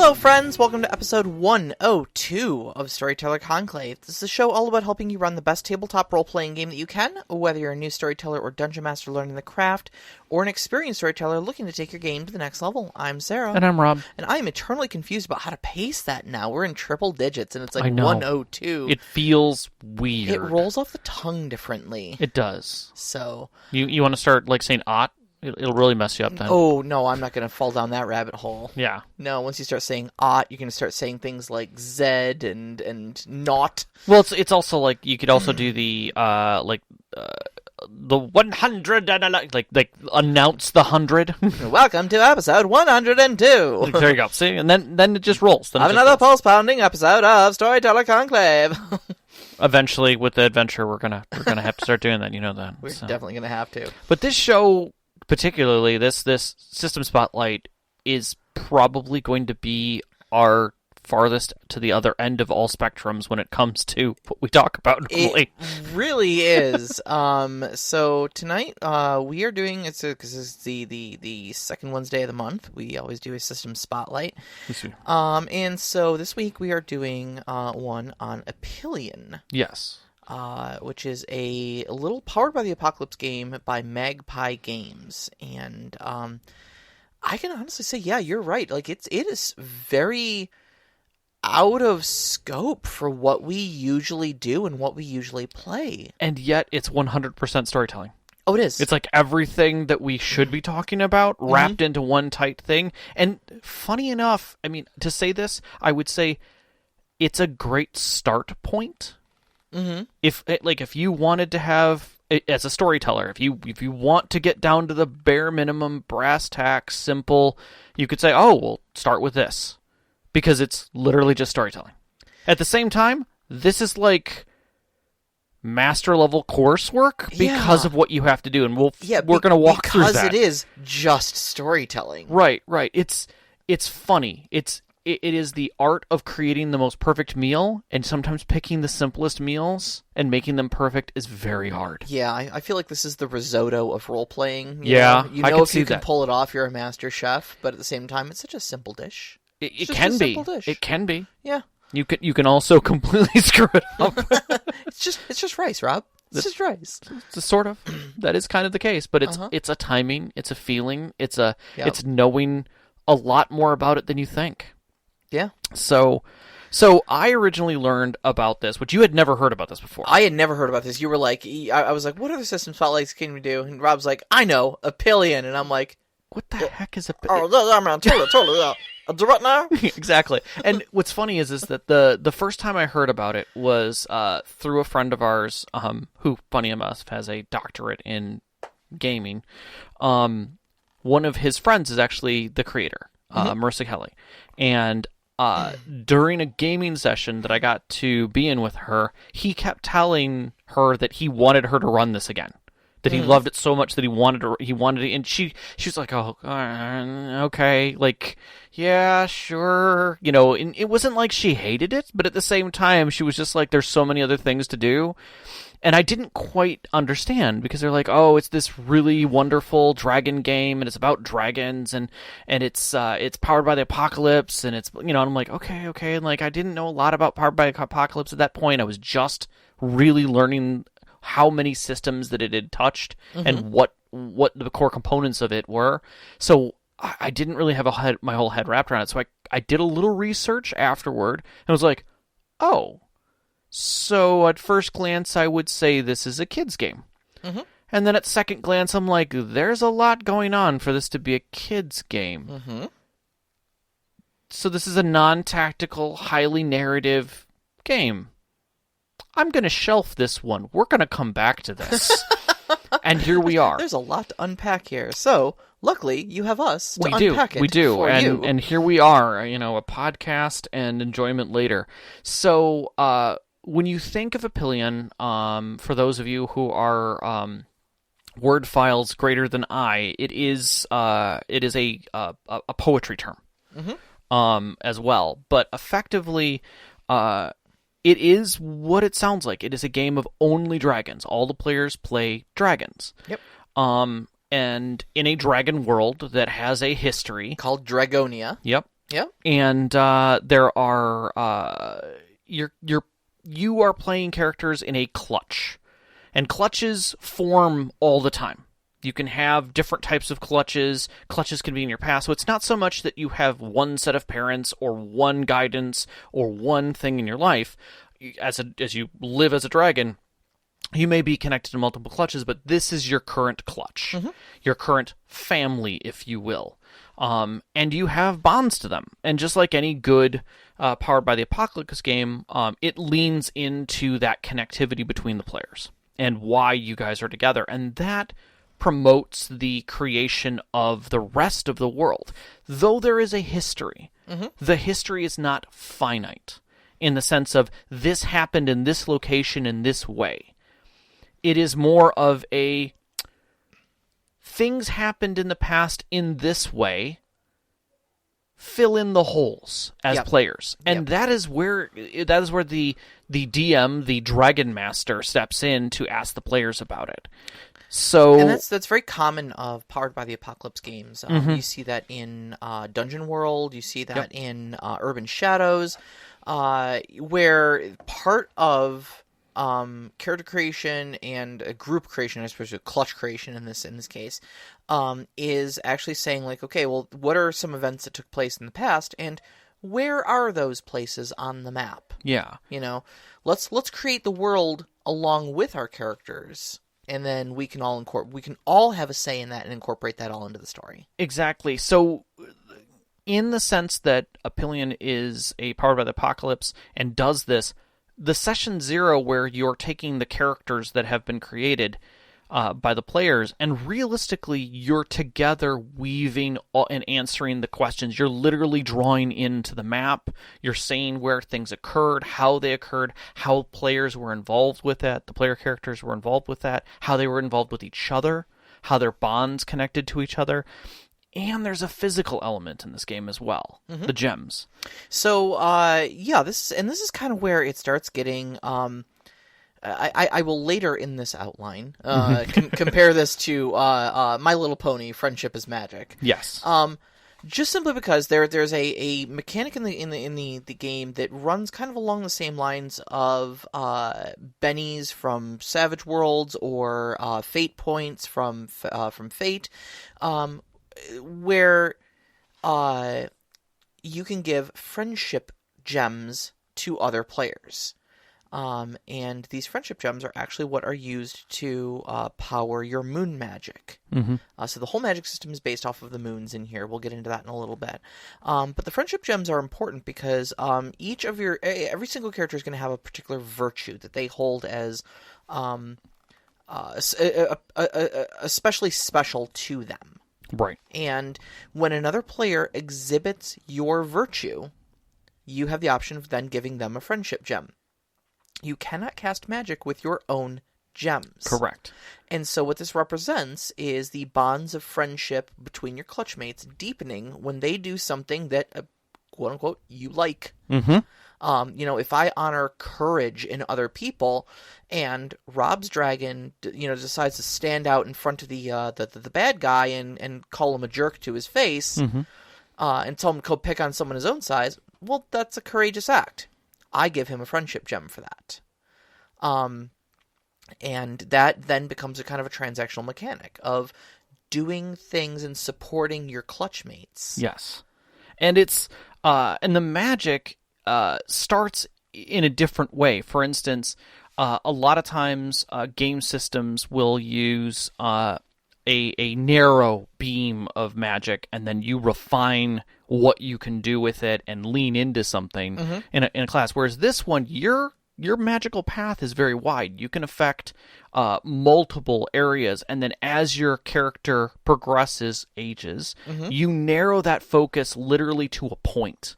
Hello friends, welcome to episode 102 of Storyteller Conclave. This is a show all about helping you run the best tabletop role-playing game that you can, whether you're a new storyteller or dungeon master learning the craft, or an experienced storyteller looking to take your game to the next level. I'm Sarah. And I'm Rob. And I'm eternally confused about how to pace that now. We're in triple digits, and it's like 102. It feels weird. It rolls off the tongue differently. It does. So... You want to start, like, saying "ot"? It'll really mess you up then. Oh, no, I'm not going to fall down that rabbit hole. Yeah. No, once you start saying "ot," you're going to start saying things like "zed" and "not." Well, it's also, like, you could also do the 100, and like announce the 100. Welcome to episode 102. There you go. See? And then it just rolls. Have another pulse-pounding episode of Storyteller Conclave. Eventually, with the adventure, we're gonna have to start doing that. You know that. We're definitely going to have to. But this show... Particularly, this System Spotlight is probably going to be our farthest to the other end of all spectrums when it comes to what we talk about normally. It really is. So tonight we are doing because it's the second Wednesday of the month. We always do a System Spotlight. And so this week we are doing one on Epyllion. Yes. Which is a little Powered by the Apocalypse game by Magpie Games. And I can honestly say, yeah, you're right. Like it is very out of scope for what we usually do and what we usually play. And yet it's 100% storytelling. Oh, it is. It's like everything that we should be talking about wrapped into one tight thing. And funny enough, I mean, to say this, I would say it's a great start point. Mm-hmm. If you wanted to have, as a storyteller, if you want to get down to the bare minimum, brass tacks, simple, you could say, oh, well, start with this. Because it's literally just storytelling. At the same time, this is like master level coursework because of what you have to do, and we're going to walk through that. Because it is just storytelling. Right. It's funny. It is the art of creating the most perfect meal, and sometimes picking the simplest meals and making them perfect is very hard. Yeah, I feel like this is the risotto of role-playing. Yeah, you know if you can pull it off, you're a master chef, but at the same time, it's such a simple dish. It can be. It can be. Yeah. You can also completely screw it up. It's just rice, Rob. It's just rice. It's sort of. That is kind of the case, but it's a timing, it's a feeling, it's knowing a lot more about it than you think. Yeah. So I originally learned about this, which you had never heard about this before. I had never heard about this. You were like, I was like, what other System Spotlights can we do? And Rob's like, I know, Epyllion. And I'm like, what the heck is Epyllion? Oh, totally. Do what now? Exactly. And what's funny is that the first time I heard about it was through a friend of ours who, funny enough, has a doctorate in gaming. One of his friends is actually the creator, Marissa Kelly. And during a gaming session that I got to be in with her, he kept telling her that he wanted her to run this again. That he loved it so much that he wanted it, and she was like, "Oh, okay, like, yeah, sure," you know. And it wasn't like she hated it, but at the same time, she was just like, "There's so many other things to do," and I didn't quite understand because they're like, "Oh, it's this really wonderful dragon game, and it's about dragons, and it's powered by the apocalypse, and it's and I'm like, okay, and like I didn't know a lot about powered by the apocalypse at that point. I was just really learning how many systems that it had touched and what the core components of it were. So I didn't really have my whole head wrapped around it. So I did a little research afterward and was like, oh, so at first glance, I would say this is a kid's game. Mm-hmm. And then at second glance, I'm like, there's a lot going on for this to be a kid's game. Mm-hmm. So this is a non-tactical, highly narrative game. I'm going to shelf this one. We're going to come back to this. And here we are. There's a lot to unpack here. So, luckily, you have us to unpack it. We do. For you. And here we are, a podcast and enjoyment later. So, when you think of Epyllion, for those of you who are word files greater than I, it is a poetry term as well. But effectively, it is what it sounds like. It is a game of only dragons. All the players play dragons. Yep. And in a dragon world that has a history called Dragonia. Yep. Yep. And there are you are playing characters in a clutch, and clutches form all the time. You can have different types of clutches. Clutches can be in your past, so it's not so much that you have one set of parents or one guidance or one thing in your life. As you live as a dragon, you may be connected to multiple clutches, but this is your current clutch, your current family, if you will. And you have bonds to them. And just like any good Powered by the Apocalypse game, it leans into that connectivity between the players and why you guys are together. And that promotes the creation of the rest of the world. Though there is a history, the history is not finite in the sense of this happened in this location in this way. It is more of a things happened in the past in this way, fill in the holes as players. And that is where the DM, the Dragon Master, steps in to ask the players about it. So, and that's very common of Powered by the Apocalypse games. You see that in Dungeon World, you see that in Urban Shadows, where part of character creation and a group creation, I suppose a clutch creation in this case, is actually saying like, okay, well, what are some events that took place in the past, and where are those places on the map? Yeah, let's create the world along with our characters, and then we can all have a say in that and incorporate that all into the story. Exactly. So, in the sense that Epyllion is a Powered by the Apocalypse and does this, the Session 0 where you're taking the characters that have been created by the players, and realistically you're together weaving and answering the questions. You're literally drawing into the map. You're saying where things occurred, how they occurred, how players were involved with that, the player characters were involved with that, how they were involved with each other, how their bonds connected to each other. And there's a physical element in this game as well, the gems. So, this is kind of where it starts getting. I will later in this outline compare this to My Little Pony: Friendship is Magic. Yes. Just simply because there's a mechanic in the game that runs kind of along the same lines of bennies from Savage Worlds or fate points from Fate. Where you can give friendship gems to other players. And these friendship gems are actually what are used to power your moon magic. So the whole magic system is based off of the moons in here. We'll get into that in a little bit. But the friendship gems are important because every single character is going to have a particular virtue that they hold as especially special to them. Right. And when another player exhibits your virtue, you have the option of then giving them a friendship gem. You cannot cast magic with your own gems. Correct. And so what this represents is the bonds of friendship between your clutchmates deepening when they do something that, quote unquote, you like. If I honor courage in other people, and Rob's dragon, decides to stand out in front of the bad guy and call him a jerk to his face, and tell him to go pick on someone his own size, well, that's a courageous act. I give him a friendship gem for that. And that then becomes a kind of a transactional mechanic of doing things and supporting your clutchmates. Yes. And it's and the magic starts in a different way. For instance, a lot of times game systems will use a narrow beam of magic, and then you refine what you can do with it and lean into something in a class. Whereas this one, your magical path is very wide. You can affect multiple areas, and then as your character progresses, ages, you narrow that focus literally to a point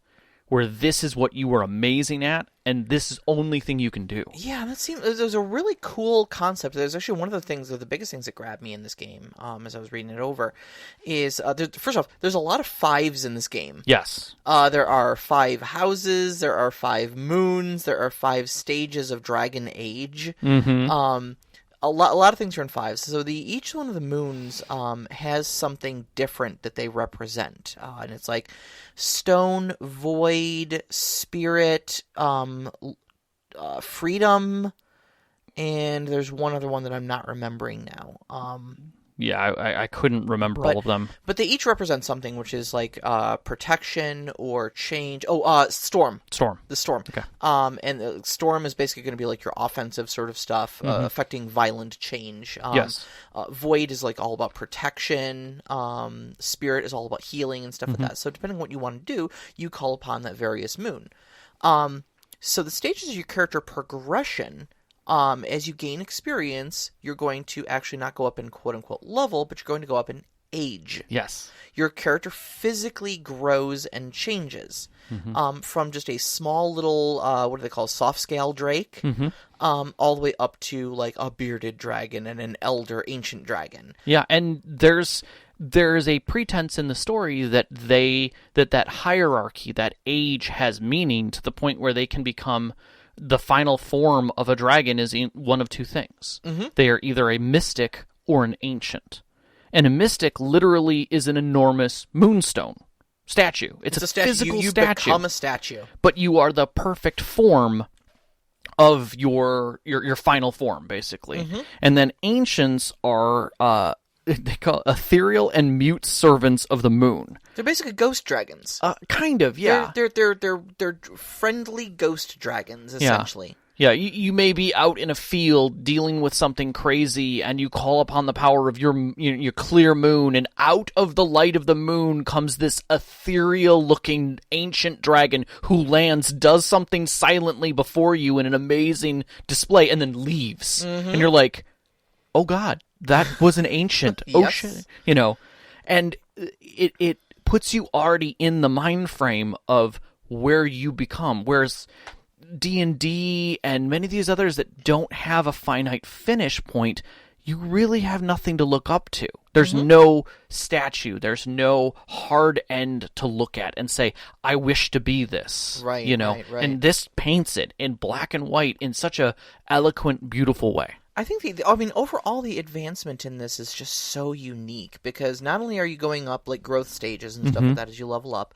where this is what you were amazing at, and this is the only thing you can do. Yeah, there's a really cool concept. There's actually one of the biggest things that grabbed me in this game, as I was reading it over, is, first off, there's a lot of 5s in this game. Yes. There are 5 houses, there are 5 moons, there are 5 stages of Dragon Age. a lot of things are in 5s. So each one of the moons has something different that they represent, and it's like stone, void, spirit, freedom, and there's one other one that I'm not remembering now. Yeah, I couldn't remember all of them. But they each represent something, which is like protection or change. Storm. Storm. The storm. Okay. And the storm is basically going to be like your offensive sort of stuff, affecting violent change. Yes. Void is like all about protection. Spirit is all about healing and stuff like that. So depending on what you want to do, you call upon that various moon. So the stages of your character progression. As you gain experience, you're going to actually not go up in quote-unquote level, but you're going to go up in age. Yes. Your character physically grows and changes from just a small little, what do they call, soft-scale drake, all the way up to like a bearded dragon and an elder ancient dragon. Yeah, and there's a pretense in the story that that hierarchy, that age has meaning to the point where they can become... The final form of a dragon is one of two things. They are either a mystic or an ancient. And a mystic literally is an enormous moonstone statue. It's a statue. physical you statue. become a statue. But you are the perfect form of your final form, basically. And then ancients are... they call ethereal and mute servants of the moon. They're basically ghost dragons. Kind of, yeah. They're friendly ghost dragons, essentially. Yeah, you may be out in a field dealing with something crazy, and you call upon the power of your clear moon, and out of the light of the moon comes this ethereal-looking ancient dragon who lands, does something silently before you in an amazing display, and then leaves. And you're like, oh God. That was an ancient ocean, and it puts you already in the mind frame of where you become. Whereas D&D and many of these others that don't have a finite finish point, you really have nothing to look up to. There's no statue. There's no hard end to look at and say, I wish to be this. Right, right. And this paints it in black and white in such a eloquent, beautiful way. I think overall the advancement in this is just so unique because not only are you going up like growth stages and stuff like that as you level up,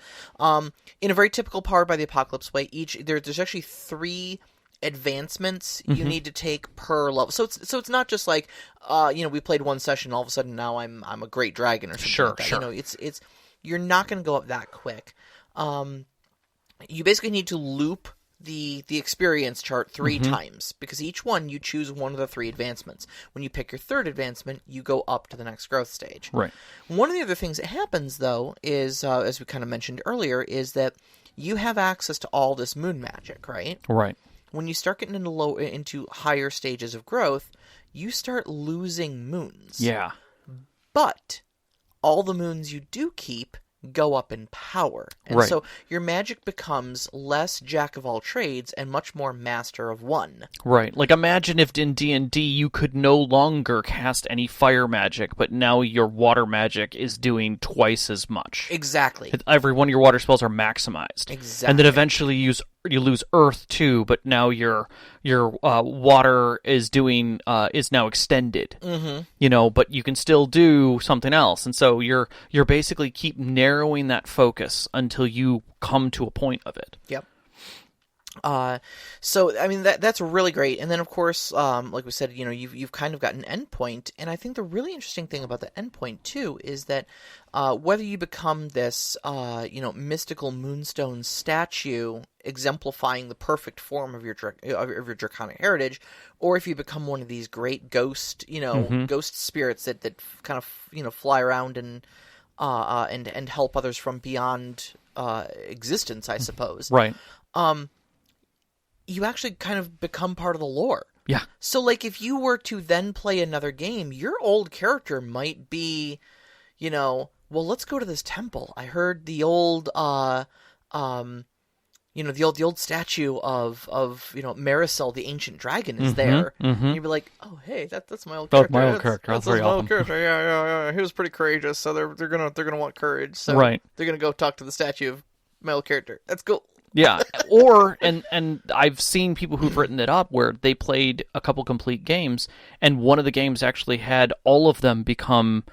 in a very typical Powered by the Apocalypse way, there's actually 3 advancements you need to take per level. So it's not just like we played one session, all of a sudden now I'm a great dragon or something like that. Sure. It's you're not going to go up that quick. You basically need to loop the experience chart 3 times because each one you choose one of the 3 advancements. When you pick your 3rd advancement, you go up to the next growth stage. Right. One of the other things that happens though is, as we kind of mentioned earlier, is that you have access to all this moon magic, right? Right. When you start getting into higher stages of growth, you start losing moons. Yeah. But all the moons you do keep go up in power. And so your magic becomes less jack of all trades and much more master of one. Right. Like imagine if in D&D you could no longer cast any fire magic, but now your water magic is doing twice as much. Exactly. Every one of your water spells are maximized. Exactly. And then eventually you lose earth too, but now your water is now extended. But you can still do something else, and so you're basically keep narrowing that focus until you come to a point of it. Yep. So I mean that's really great, and then of course, like we said, you've kind of got an endpoint, and I think the really interesting thing about the endpoint too is that whether you become this mystical moonstone statue exemplifying the perfect form of your draconic heritage, or if you become one of these great ghost ghost spirits that kind of fly around and help others from beyond existence, I suppose. Right. You actually kind of become part of the lore. Yeah. So, like, if you were to then play another game, your old character might be, well, let's go to this temple. I heard the old, the old statue of Marisol, the ancient dragon, is there. And you'd be like, oh, hey, that's my old character. That's my old character. That's very awesome. Yeah. He was pretty courageous, so they're gonna want courage. So right. they're gonna go talk to the statue of my old character. That's cool. Yeah, or and I've seen people who've written it up where they played a couple complete games, and one of the games actually had all of them become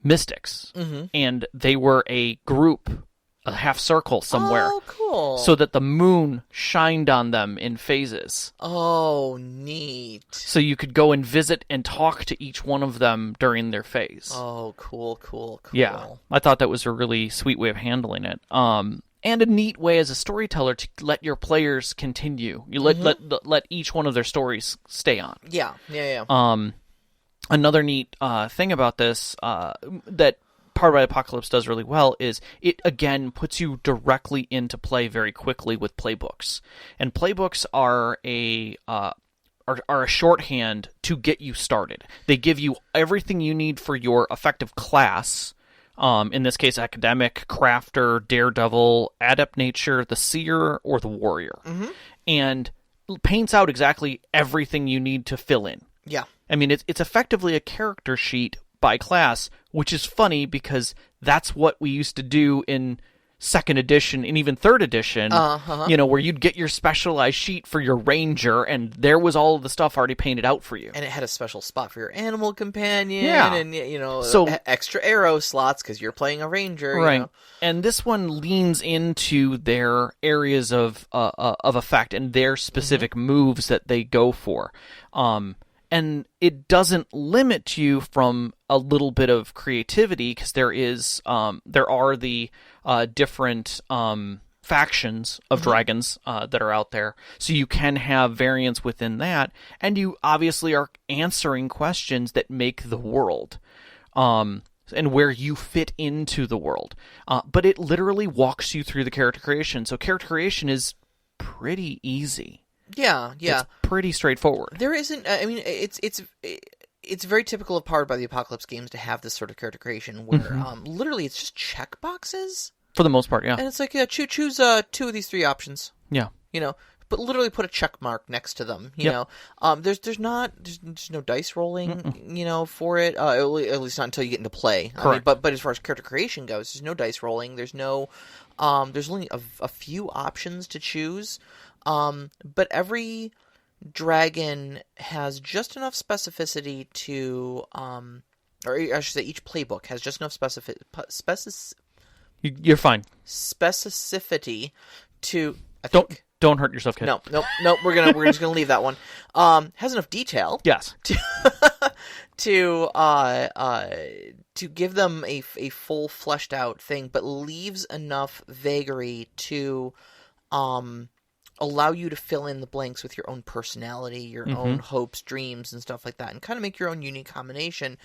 mystics, and they were a group, a half circle somewhere. Oh, cool. So that the moon shined on them in phases. Oh, neat. So you could go and visit and talk to each one of them during their phase. Oh, cool. Yeah, I thought that was a really sweet way of handling it. And a neat way as a storyteller to let your players continue. You let each one of their stories stay on. Yeah. Another neat thing about this that Powered by Apocalypse does really well is it, again, puts you directly into play very quickly with playbooks. And playbooks are a shorthand to get you started. They give you everything you need for your effective class. In this case, academic, crafter, daredevil, adept nature, the seer, or the warrior. And paints out exactly everything you need to fill in. Yeah. I mean, it's effectively a character sheet by class, which is funny because that's what we used to do in second edition and even third edition, where you'd get your specialized sheet for your ranger, and there was all of the stuff already painted out for you. And it had a special spot for your animal companion, and, so, extra arrow slots because you're playing a ranger. Right. You know? And this one leans into their areas of effect and their specific moves that they go for. And it doesn't limit you from a little bit of creativity because there are the different factions of dragons that are out there. So you can have variants within that, and you obviously are answering questions that make the world. And where you fit into the world. But it literally walks you through the character creation. So character creation is pretty easy. Yeah. It's pretty straightforward. There isn't. I mean, it's very typical of Powered by the Apocalypse games to have this sort of character creation where literally it's just check boxes for the most part. Yeah, and it's like choose two of these three options. Yeah, but literally put a check mark next to them. You know, there's no dice rolling. For it. At least not until you get into play. Correct. But as far as character creation goes, there's no dice rolling. There's no. There's only a few options to choose. But every dragon has just enough specificity to, or I should say, each playbook has just enough You're fine. Specificity to. Don't hurt yourself, kid. No. We're just gonna leave that one. Has enough detail. Yes. To give them a full fleshed out thing, but leaves enough vagary to allow you to fill in the blanks with your own personality, your own hopes, dreams, and stuff like that, and kind of make your own unique combination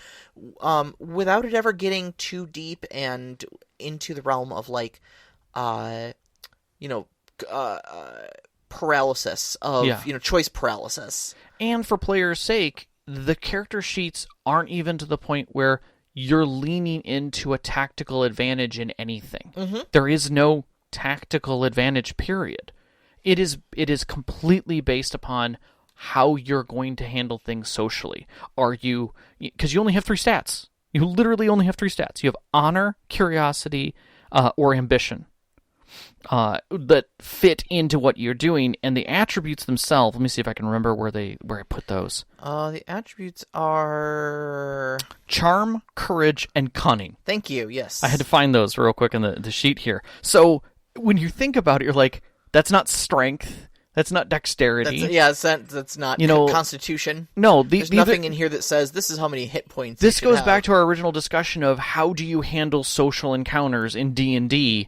without it ever getting too deep and into the realm of paralysis of choice paralysis. And for players' sake, the character sheets aren't even to the point where you're leaning into a tactical advantage in anything. There is no tactical advantage, period. It is completely based upon how you're going to handle things socially. Because you only have 3 stats. You literally only have 3 stats. You have honor, curiosity, or ambition that fit into what you're doing, and the attributes themselves. Let me see if I can remember where I put those. The attributes are charm, courage, and cunning. Thank you. Yes, I had to find those real quick in the sheet here. So when you think about it, you're like, that's not strength. That's not dexterity. That's not constitution. No, there's nothing in here that says this is how many hit points. This goes back to our original discussion of how do you handle social encounters in D&D.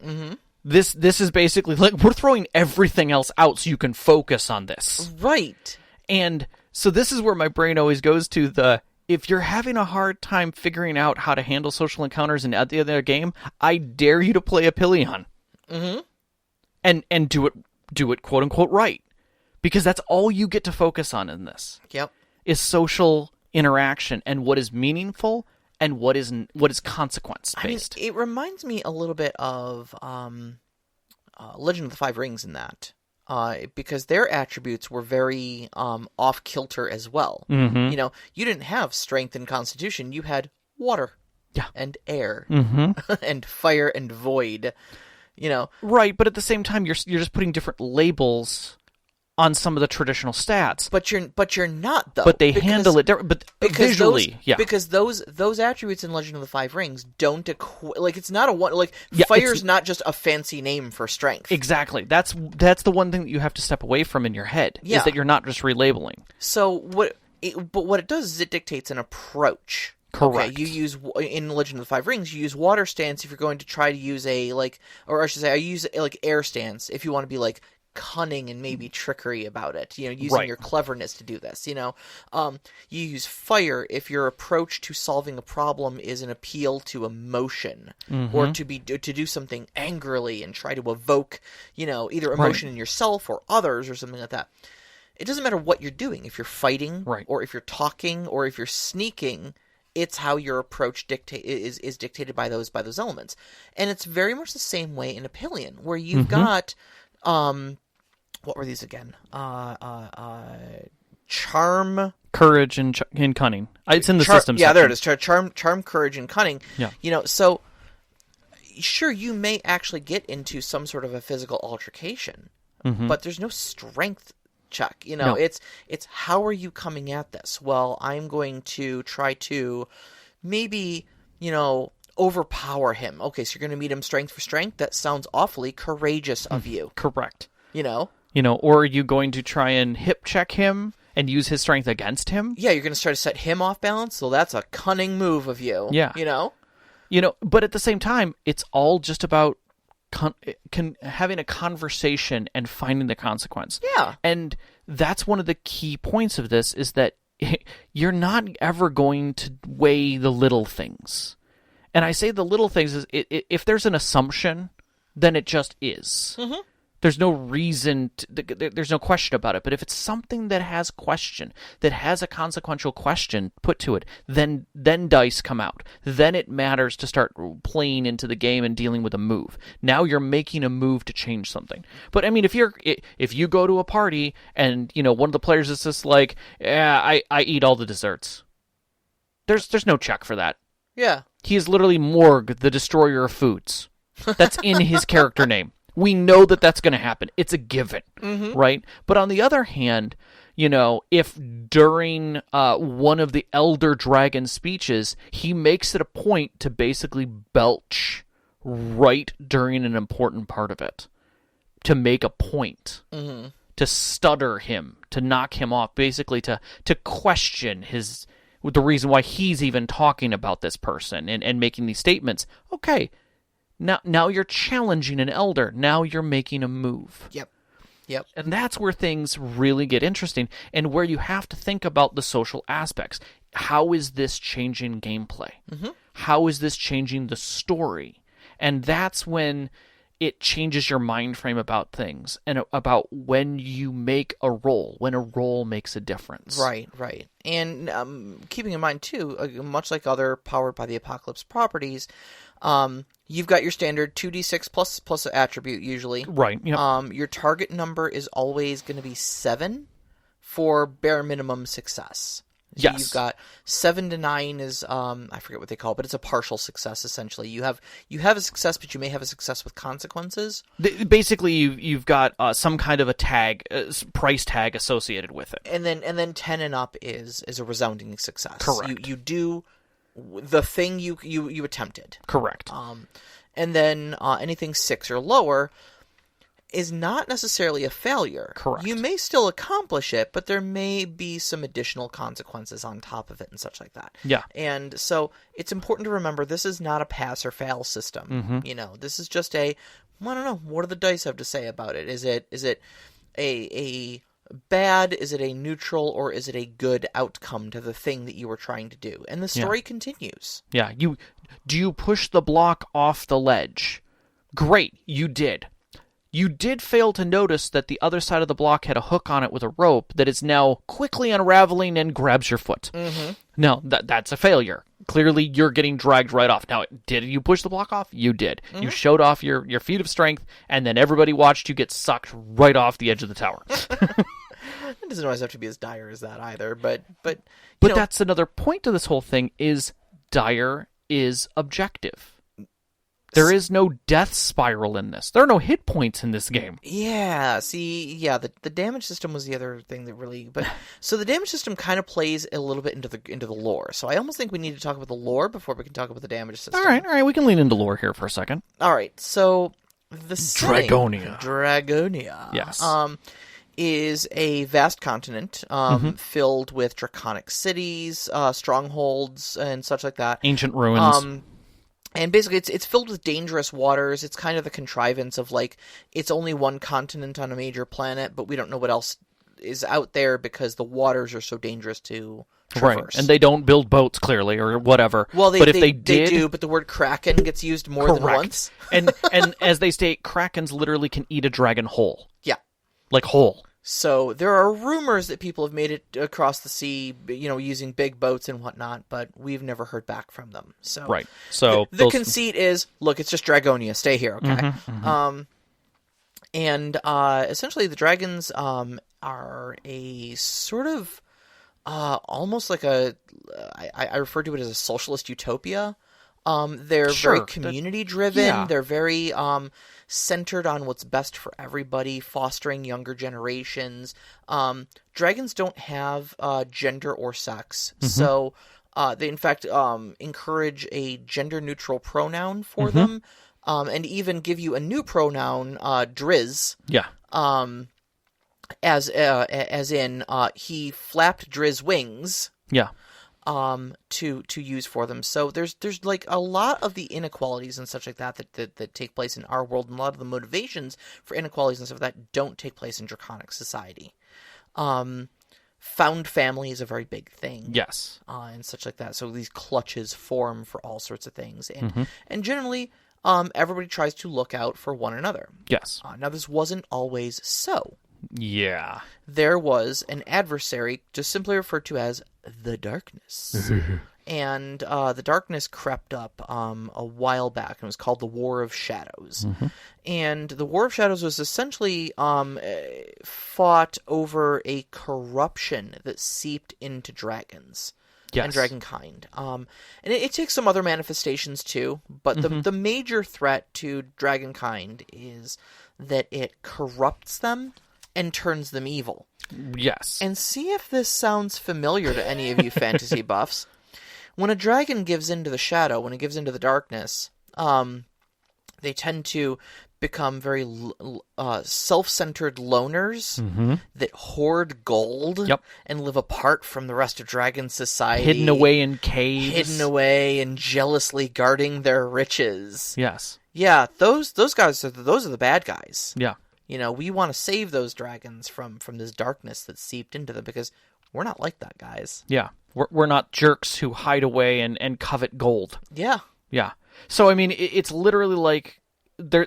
This is basically like we're throwing everything else out so you can focus on this. Right. And so this is where my brain always goes to if you're having a hard time figuring out how to handle social encounters at the end of the game, I dare you to play Epyllion. And do it quote unquote right. Because that's all you get to focus on in this. Yep. Is social interaction and what is meaningful and what is consequence based. I mean, it reminds me a little bit of Legend of the Five Rings in that. Because their attributes were very off kilter as well. You didn't have strength and constitution, you had water and air and fire and void. You know, Right, but at the same time, you're just putting different labels on some of the traditional stats. but you're not though. But they handle it different. But visually, because those attributes in Legend of the Five Rings don't like it's not a one like Yeah, fire's not just a fancy name for strength. Exactly. That's the one thing that you have to step away from in your head Yeah. is that you're not just relabeling. So but what it does is it dictates an approach. Correct. Okay, you use in Legend of the Five Rings. You use water stance if you're going to try to use or I should say, I use air stance if you want to be like cunning and maybe trickery about it. You know, using Right. your cleverness to do this. You know, you use fire if your approach to solving a problem is an appeal to emotion or to do something angrily and try to evoke either emotion in yourself or others or something like that. It doesn't matter what you're doing. If you're fighting, Right. or if you're talking, or if you're sneaking, it's how your approach is dictated by those elements. And it's very much the same way in Epyllion, where you've got what were these again? Charm, Courage and cunning. It's in the system. Yeah, section. there it is. Charm, courage, and cunning. Yeah. So sure, you may actually get into some sort of a physical altercation, but there's no strength check. No. It's how are you coming at this? Well, I'm going to try to maybe, overpower him. Okay, so you're going to meet him strength for strength? That sounds awfully courageous of you. Correct. Or are you going to try and hip check him and use his strength against him? Yeah, you're going to try to set him off balance? So that's a cunning move of you. Yeah. But at the same time, it's all just about having a conversation and finding the consequence. Yeah. And that's one of the key points of this is that you're not ever going to weigh the little things. And I say the little things is if there's an assumption, then it just is. Mm-hmm. There's no reason, there's no question about it. But if it's something that has question, that has a consequential question put to it, then dice come out. Then it matters to start playing into the game and dealing with a move. Now you're making a move to change something. But I mean, if you go to a party and one of the players is just like, yeah, I eat all the desserts. There's no check for that. Yeah. He is literally Morg, the destroyer of foods. That's in his character name. We know that that's going to happen. It's a given, right? But on the other hand, if during one of the Elder Dragon speeches, he makes it a point to basically belch right during an important part of it, to make a point, to stutter him, to knock him off, basically to question the reason why he's even talking about this person and making these statements. Okay. Now you're challenging an elder. Now you're making a move. Yep. And that's where things really get interesting and where you have to think about the social aspects. How is this changing gameplay? Mm-hmm. How is this changing the story? And that's when it changes your mind frame about things and about when you make a roll, when a roll makes a difference. Right. And keeping in mind, too, much like other Powered by the Apocalypse properties, you've got your standard 2d6 plus an attribute, usually. Right. Yep. Your target number is always going to be 7 for bare minimum success. So yes. You've got 7 to 9 is I forget what they call it, but it's a partial success essentially. You have a success, but you may have a success with consequences. Basically, you've got some kind of a tag, price tag associated with it. And then 10 and up is a resounding success. Correct. You do the thing you attempted. Correct. And then anything 6 or lower is not necessarily a failure. Correct. You may still accomplish it, but there may be some additional consequences on top of it and such like that. Yeah. And so it's important to remember this is not a pass or fail system. Mm-hmm. This is just I don't know, what do the dice have to say about it? Is it a bad, is it a neutral, or is it a good outcome to the thing that you were trying to do? And the story continues. Yeah. Do you push the block off the ledge? Great, you did. You did fail to notice that the other side of the block had a hook on it with a rope that is now quickly unraveling and grabs your foot. Mm-hmm. No, that's a failure. Clearly, you're getting dragged right off. Now, did you push the block off? You did. Mm-hmm. You showed off your feat of strength, and then everybody watched you get sucked right off the edge of the tower. It doesn't always have to be as dire as that either, but that's another point to this whole thing is dire is objective. There is no death spiral in this. There are no hit points in this game. Yeah, see, yeah, the damage system was the other thing that really, but so the damage system kind of plays a little bit into the lore. So I almost think we need to talk about the lore before we can talk about the damage system. All right, we can lean into lore here for a second. All right, so the setting, Dragonia. Yes. Is a vast continent filled with draconic cities, strongholds, and such like that. Ancient ruins. And basically, it's filled with dangerous waters. It's kind of the contrivance of, like, it's only one continent on a major planet, but we don't know what else is out there because the waters are so dangerous to traverse. Right, and they don't build boats, clearly, or whatever. Well, but if they did... They do, but the word kraken gets used more than once. and as they state, krakens literally can eat a dragon whole. Yeah. Like whole. So there are rumors that people have made it across the sea, using big boats and whatnot, but we've never heard back from them. So right. So the conceit is, look, it's just Dragonia. Stay here, okay? And essentially, the dragons are a sort of almost like I refer to it as a socialist utopia. They're very community driven. Yeah. They're very centered on what's best for everybody, fostering younger generations. Dragons don't have gender or sex, so they in fact encourage a gender neutral pronoun for them, and even give you a new pronoun, Driz. Yeah. As in he flapped Driz wings. Yeah. To use for them. So there's like a lot of the inequalities and such like that take place in our world, and a lot of the motivations for inequalities and stuff that don't take place in draconic society. Found family is a very big thing. Yes. And such like that. So these clutches form for all sorts of things. And generally, everybody tries to look out for one another. Yes. Now this wasn't always so. Yeah. There was an adversary, just simply referred to as the darkness. And the darkness crept up a while back, and it was called the War of Shadows. And the War of Shadows was essentially fought over a corruption that seeped into dragons. Yes. And dragonkind. And it takes some other manifestations too, but the major threat to dragonkind is that it corrupts them and turns them evil. Yes. And see if this sounds familiar to any of you fantasy buffs. When a dragon gives into the shadow, when it gives into the darkness, they tend to become very self-centered loners that hoard gold and live apart from the rest of dragon society. Hidden away in caves. Hidden away and jealously guarding their riches. Yes. Yeah, those guys, those are the bad guys. Yeah. We want to save those dragons from this darkness that seeped into them, because we're not like that, guys. Yeah. We're not jerks who hide away and covet gold. Yeah. Yeah. So, I mean, it's literally like there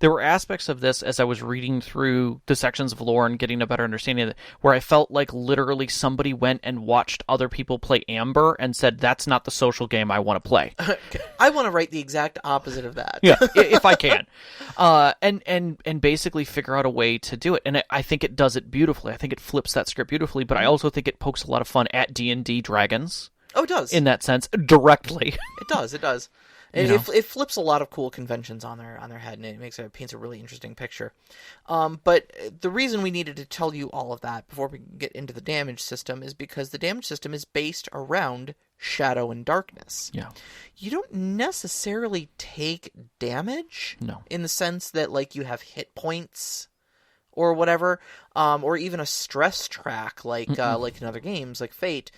were aspects of this as I was reading through the sections of lore and getting a better understanding of it, where I felt like literally somebody went and watched other people play Amber and said, that's not the social game I want to play. I want to write the exact opposite of that. Yeah, if I can. And basically figure out a way to do it. And I think it does it beautifully. I think it flips that script beautifully, but I also think it pokes a lot of fun at D&D dragons. Oh, it does. In that sense, directly. It does. It flips a lot of cool conventions on their head, and it paints a really interesting picture. But the reason we needed to tell you all of that before we get into the damage system is because the damage system is based around shadow and darkness. Yeah. You don't necessarily take damage. No. In the sense that, like, you have hit points or whatever, or even a stress track like in other games like Fate.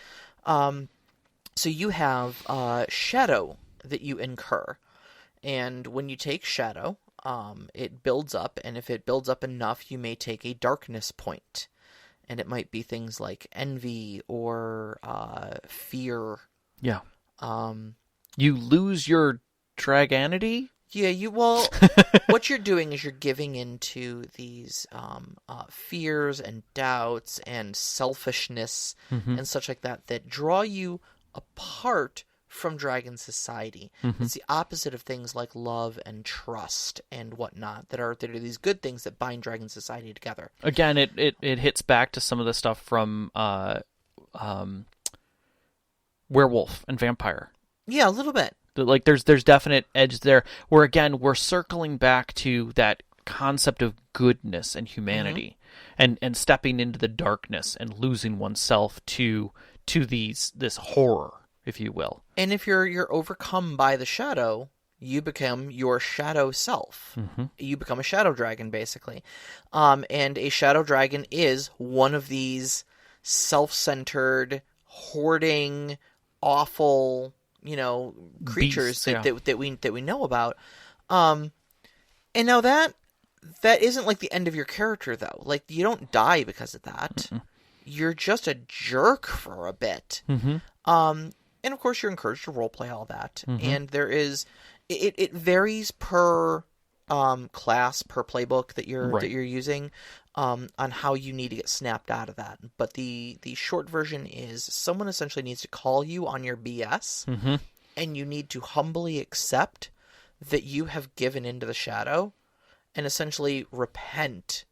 So you have shadow that you incur, and when you take shadow, it builds up, and if it builds up enough, you may take a darkness point, and it might be things like envy or fear. Yeah. You lose your draganity. Yeah, what you're doing is you're giving into these fears and doubts and selfishness and such like that draw you apart from dragon society. It's the opposite of things like love and trust and whatnot that are these good things that bind dragon society together. Again, it hits back to some of the stuff from werewolf and vampire. Yeah, a little bit. Like there's definite edge there where, again, we're circling back to that concept of goodness and humanity, and stepping into the darkness and losing oneself to this horror, if you will. And if you're overcome by the shadow, you become your shadow self. You become a shadow dragon, basically. And a shadow dragon is one of these self-centered, hoarding, awful, creatures Beasts, that we know about. And now that isn't like the end of your character, though. Like, you don't die because of that. You're just a jerk for a bit. And of course, you're encouraged to roleplay all that. And there is, it varies per class, per playbook that you're using, on how you need to get snapped out of that. But the short version is someone essentially needs to call you on your BS, and you need to humbly accept that you have given into the shadow, and essentially repent.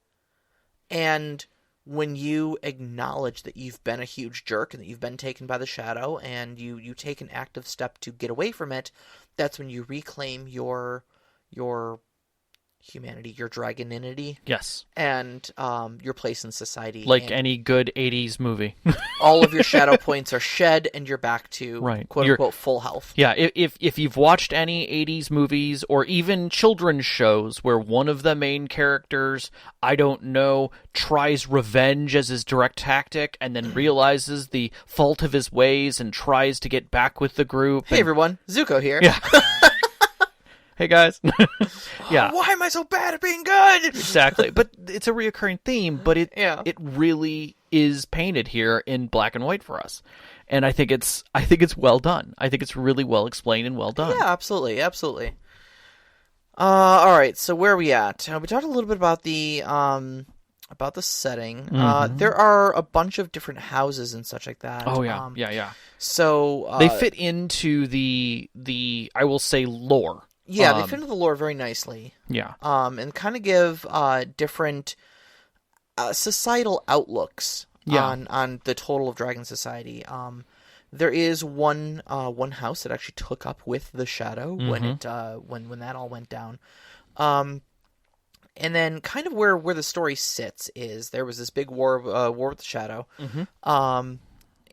And when you acknowledge that you've been a huge jerk and that you've been taken by the shadow, and you take an active step to get away from it, that's when you reclaim your humanity, your dragoninity. Yes. And your place in society. Like any good 80s movie. All of your shadow points are shed, and you're back to quote-unquote full health. Yeah, if you've watched any 80s movies or even children's shows where one of the main characters, I don't know, tries revenge as his direct tactic and then realizes the fault of his ways and tries to get back with the group. Hey, everyone. Zuko here. Yeah. Hey, guys. Yeah. Why am I so bad at being good? Exactly. But it's a reoccurring theme, but it really is painted here in black and white for us. And I think it's well done. I think it's really well explained and well done. Yeah, absolutely. Absolutely. All right. So where are we at? We talked a little bit about the setting. There are a bunch of different houses and such like that. Oh, yeah. Yeah. So they fit into the I will say, lore. Yeah, they fit into the lore very nicely. Yeah. And kind of give different societal outlooks on the total of Dragon Society. There is one house that actually took up with the shadow when that all went down. And then kind of where the story sits is there was this big war with the shadow.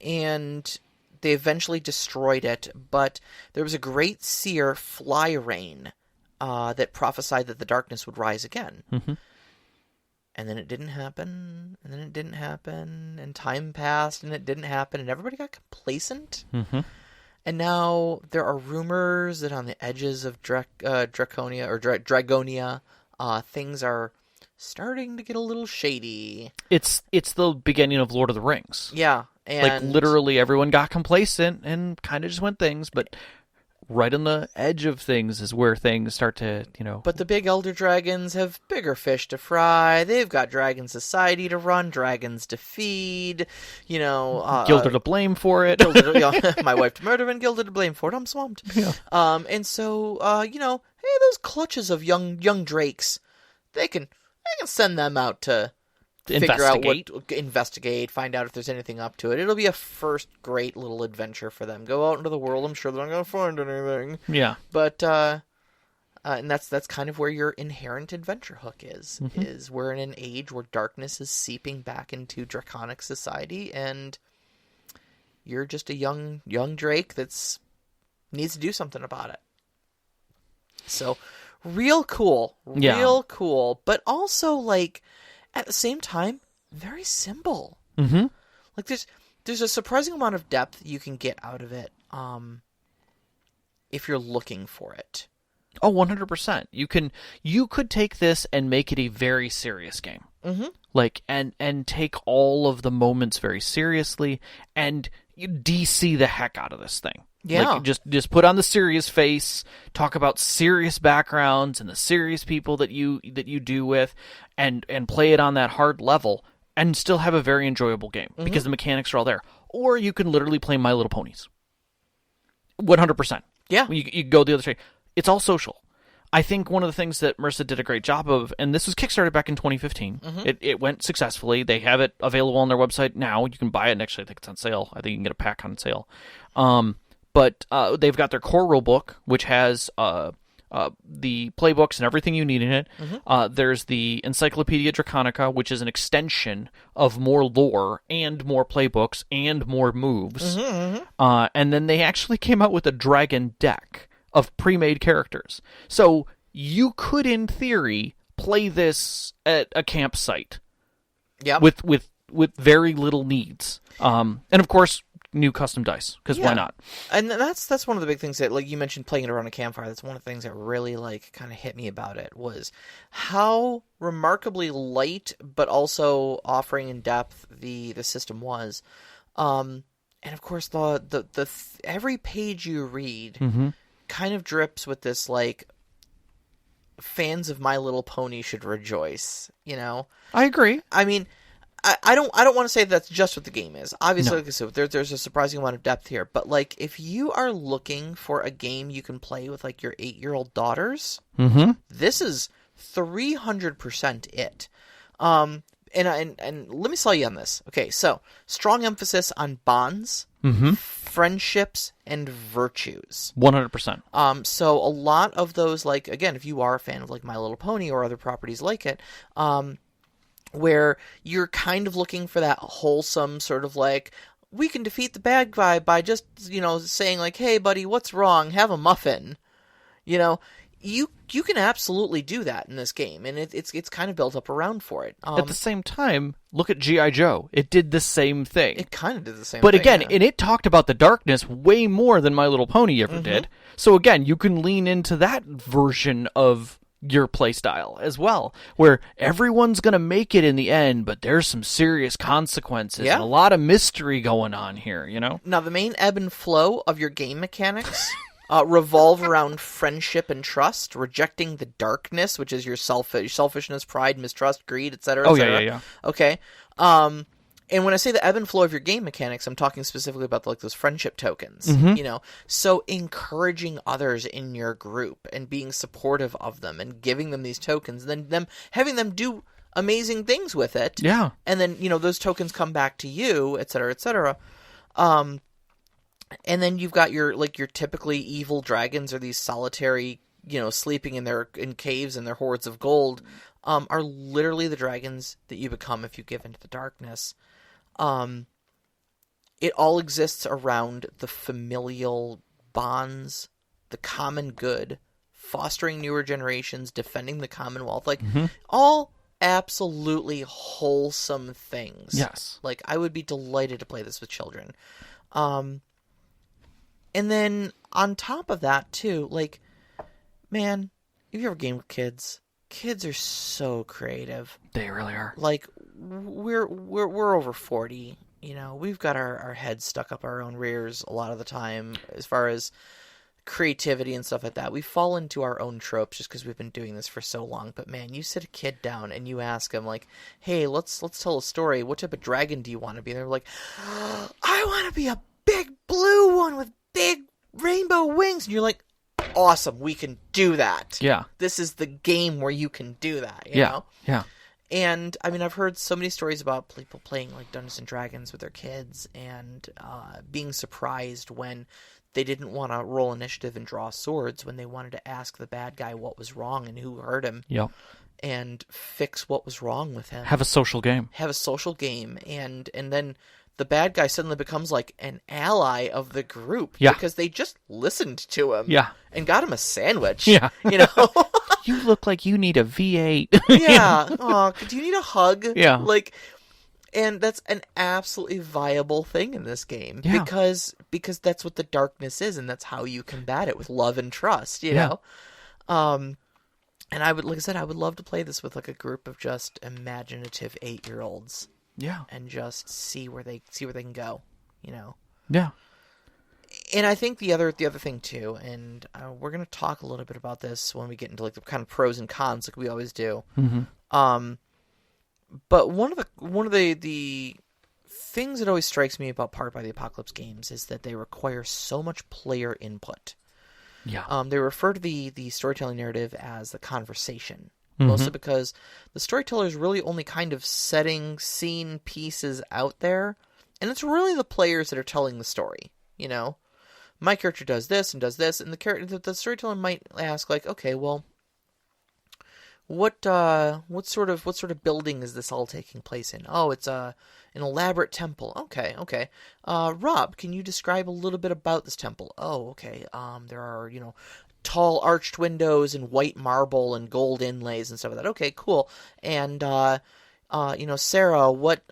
And they eventually destroyed it, but there was a great seer fly rain that prophesied that the darkness would rise again. And then it didn't happen, and then it didn't happen, and time passed, and it didn't happen, and everybody got complacent. And now there are rumors that on the edges of Draconia, or Dragonia, things are starting to get a little shady. It's the beginning of Lord of the Rings. Yeah. And like, literally everyone got complacent and kind of just went things, but right on the edge of things is where things start to, But the big elder dragons have bigger fish to fry. They've got Dragon Society to run, dragons to feed, Gilder to blame for it. My wife to murder and Gilder to blame for it. I'm swamped. Yeah. And so, hey, those clutches of young drakes, they can send them out to figure out investigate, find out if there's anything up to it. It'll be a first great little adventure for them. Go out into the world. I'm sure they're not going to find anything. Yeah. But, and that's kind of where your inherent adventure hook is we're in an age where darkness is seeping back into draconic society, and you're just a young Drake that's needs to do something about it. So, real cool. Real cool. But also, like, at the same time, very simple. Like, there's a surprising amount of depth you can get out of it if you're looking for it. Oh, 100%. You could take this and make it a very serious game. Like, and take all of the moments very seriously, and you DC the heck out of this thing. Yeah. Like, just put on the serious face, talk about serious backgrounds and the serious people that you do with, and play it on that hard level, and still have a very enjoyable game because the mechanics are all there. Or you can literally play My Little Ponies. 100%. Yeah. You go the other way. It's all social. I think one of the things that Marissa did a great job of, and this was kickstarted back in 2015. It went successfully. They have it available on their website now. You can buy it. And actually, I think it's on sale. I think you can get a pack on sale. But they've got their core rulebook, which has the playbooks and everything you need in it. There's the Encyclopedia Draconica, which is an extension of more lore and more playbooks and more moves. And then they actually came out with a dragon deck of pre-made characters. So you could, in theory, play this at a campsite. Yep. With very little needs. And of course, new custom dice, because why not? And that's one of the big things that, like you mentioned, playing it around a campfire. That's one of the things that really like kind of hit me about it, was how remarkably light but also offering in depth the system was. And of course, the every page you read kind of drips with this, like, fans of My Little Pony should rejoice. You know, I agree. I mean, I don't want to say that's just what the game is. Obviously, like I said, there's a surprising amount of depth here. But, like, if you are looking for a game you can play with, like, your 8-year-old daughters, this is 300% it. And let me sell you on this. Okay, so strong emphasis on bonds, friendships, and virtues. 100%. So a lot of those, like, again, if you are a fan of, like, My Little Pony or other properties like it, where you're kind of looking for that wholesome sort of, like, we can defeat the bad guy by just, you know, saying, like, hey, buddy, what's wrong? Have a muffin. You know, you can absolutely do that in this game, and it's kind of built up around for it. At the same time, look at G.I. Joe. It did the same thing. It kind of did the same but thing. But again, and it talked about the darkness way more than My Little Pony ever did. So again, you can lean into that version of your playstyle as well, where everyone's going to make it in the end, but there's some serious consequences and a lot of mystery going on here, you know? Now, the main ebb and flow of your game mechanics revolve around friendship and trust, rejecting the darkness, which is your selfishness, pride, mistrust, greed, etc. Oh, yeah. Okay. And when I say the ebb and flow of your game mechanics, I'm talking specifically about, like, those friendship tokens, you know? So encouraging others in your group and being supportive of them and giving them these tokens, and then having them do amazing things with it. Yeah. And then, you know, those tokens come back to you, et cetera, et cetera. And then you've got your typically evil dragons, or these solitary, you know, sleeping in caves and their hoards of gold, are literally the dragons that you become if you give into the darkness. It all exists around the familial bonds, the common good, fostering newer generations, defending the Commonwealth, like all absolutely wholesome things. Yes. Like, I would be delighted to play this with children. And then on top of that too, like, man, if you ever game with kids are so creative. They really are. Like, we're over 40, you know, we've got our heads stuck up our own rears a lot of the time as far as creativity and stuff like that. We fall into our own tropes just because we've been doing this for so long. But man, you sit a kid down and you ask them, like, hey, let's tell a story. What type of dragon do you want to be? And they're like, I want to be a big blue one with big rainbow wings. And you're like, awesome, we can do that. Yeah. This is the game where you can do that, you know? Yeah. And, I mean, I've heard so many stories about people playing, like, Dungeons and Dragons with their kids and being surprised when they didn't want to roll initiative and draw swords, when they wanted to ask the bad guy what was wrong and who hurt him. Yep. And fix what was wrong with him. Have a social game. And then the bad guy suddenly becomes, like, an ally of the group. Yeah. Because they just listened to him. Yeah. And got him a sandwich. Yeah. You know? You look like you need a V8. Yeah. Oh, do you need a hug? Yeah. Like, and that's an absolutely viable thing in this game. Yeah. Because that's what the darkness is, and that's how you combat it, with love and trust, you know? And I would, like I said, I would love to play this with, like, a group of just imaginative 8-year-olds. Yeah. And just see where they can go, you know? Yeah. And I think the other thing too, and we're going to talk a little bit about this when we get into, like, the kind of pros and cons, like we always do. But one of the things that always strikes me about Powered by the Apocalypse games is that they require so much player input. Yeah. They refer to the storytelling narrative as the conversation. Mostly because the storyteller is really only kind of setting scene pieces out there, and it's really the players that are telling the story, you know? my character does this, and the storyteller might ask, like, okay, well, what sort of building is this all taking place in? Oh, it's an elaborate temple. Okay. Rob, can you describe a little bit about this temple? Oh, okay. There are, tall arched windows and white marble and gold inlays and stuff like that. Okay, cool. And Sarah, what